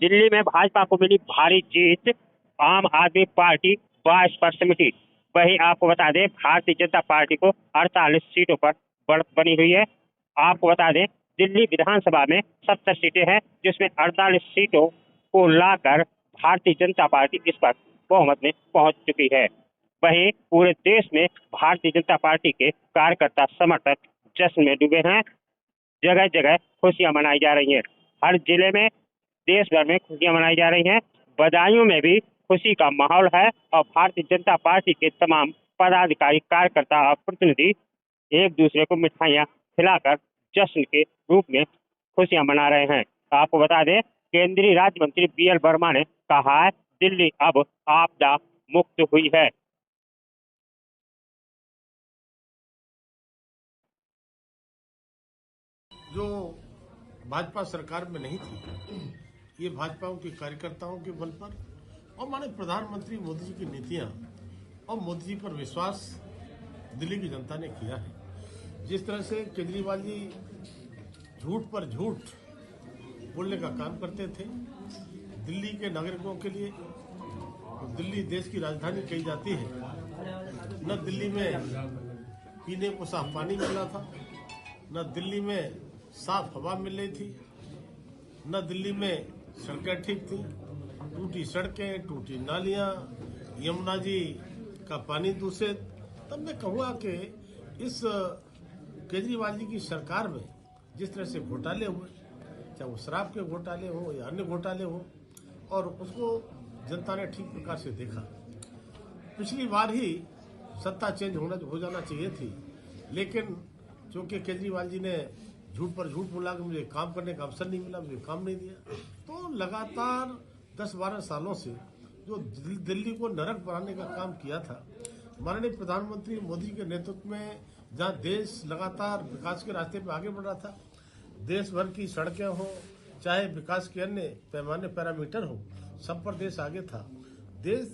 दिल्ली में भाजपा को मिली भारी जीत, आम आदमी पार्टी 22% मिली। वहीं आपको बता दें भारतीय जनता पार्टी को 48 सीटों पर बढ़त बनी हुई है। आपको बता दें दिल्ली विधानसभा में 70 सीटें हैं, जिसमें 48 सीटों को लाकर भारतीय जनता पार्टी इस पर बहुमत में पहुंच चुकी है। वहीं पूरे देश में भारतीय जनता पार्टी के कार्यकर्ता समर्थक जश्न में डूबे हैं। जगह जगह खुशियां मनाई जा रही हैं। हर जिले में, देश भर में खुशियां मनाई जा रही हैं। बदायूं में भी खुशी का माहौल है और भारतीय जनता पार्टी के तमाम पदाधिकारी, कार्यकर्ता और प्रतिनिधि एक दूसरे को मिठाइयां खिलाकर जश्न के रूप में खुशियां मना रहे हैं। आपको बता दें केंद्रीय राज्य मंत्री BL वर्मा ने कहा है दिल्ली अब आपदा मुक्त हुई है। जो भाजपा सरकार में नहीं थी, ये भाजपा के कार्यकर्ताओं के बल पर और माननीय प्रधानमंत्री मोदी जी की नीतियां और मोदी जी पर विश्वास दिल्ली की जनता ने किया है। जिस तरह से केजरीवाल जी झूठ पर झूठ बोलने का काम करते थे दिल्ली के नागरिकों के लिए, तो दिल्ली देश की राजधानी कही जाती है। न दिल्ली में पीने को साफ पानी मिल रहा था, न दिल्ली में साफ हवा मिल रही थी, न दिल्ली में सड़कें ठीक थी। टूटी सड़कें, टूटी नालियां, यमुना जी का पानी दूषित। तब मैं कहूँगा कि इस केजरीवाल जी की सरकार में जिस तरह से घोटाले हुए, चाहे वो शराब के घोटाले हो या अन्य घोटाले हो, और उसको जनता ने ठीक प्रकार से देखा। पिछली बार ही सत्ता चेंज हो जाना चाहिए थी, लेकिन चूंकि केजरीवाल जी ने झूठ पर झूठ बोला कि मुझे काम करने का अवसर नहीं मिला, मुझे काम नहीं दिया, तो लगातार 10-12 सालों से जो दिल्ली को नरक बनाने का काम किया था, माननीय प्रधानमंत्री मोदी के नेतृत्व में, जहां देश लगातार विकास के रास्ते पर आगे बढ़ रहा था, देश भर की सड़कें हो, चाहे विकास के अन्य पैमाने पैरामीटर हो, सब पर देश आगे था। देश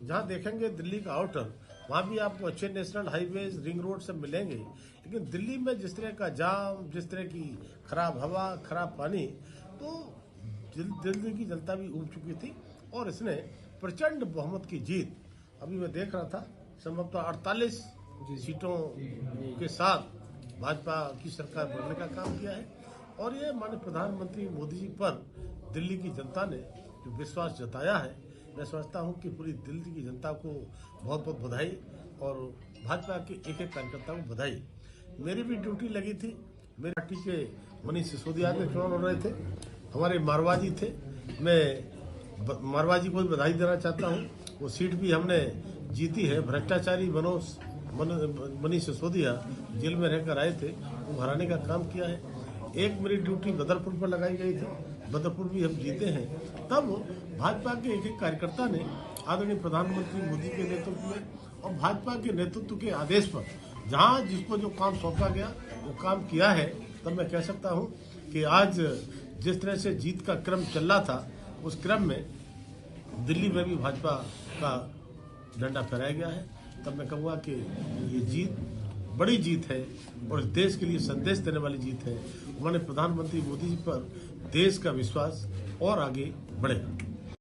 जहां देखेंगे दिल्ली का आउटर, वहां भी आपको अच्छे नेशनल हाईवेज, रिंग रोड सब मिलेंगे, लेकिन दिल्ली में जिस तरह का जाम, जिस तरह की खराब हवा, खराब पानी, तो दिल्ली की जनता भी उब चुकी थी और इसने प्रचंड बहुमत की जीत, अभी मैं देख रहा था, संभवतः 48 सीटों के साथ भाजपा की सरकार बनने का काम किया है। और ये माननीय प्रधानमंत्री मोदी जी पर दिल्ली की जनता ने जो विश्वास जताया है, मैं समझता हूं कि पूरी दिल्ली की जनता को बहुत बहुत बधाई और भाजपा के एक एक कार्यकर्ता को बधाई। मेरी भी ड्यूटी लगी थी। मेरी पार्टी के मनीष सिसोदिया के चुनाव लड़ रहे थे, हमारे मारवाजी थे। मैं मारवाजी को भी बधाई देना चाहता हूँ, वो सीट भी हमने जीती है। भ्रष्टाचारी मनीष सिसोदिया जेल में रहकर आए थे, वो हराने का काम किया है। एक मेरी ड्यूटी बदरपुर पर लगाई गई थी, बदरपुर भी हम जीते हैं। तब भाजपा के एक एक कार्यकर्ता ने आदरणीय प्रधानमंत्री मोदी के नेतृत्व में और भाजपा के नेतृत्व के आदेश पर जहां जिसको जो काम सौंपा गया वो काम किया है। तब मैं कह सकता हूं कि आज जिस तरह से जीत का क्रम चल रहा था, उस क्रम में दिल्ली में भी भाजपा का झंडा फहराया गया है। तब मैं कहूँगा कि ये जीत बड़ी जीत है और इस देश के लिए संदेश देने वाली जीत है। उन्होंने प्रधानमंत्री मोदी जी पर देश का विश्वास और आगे बढ़ेगा।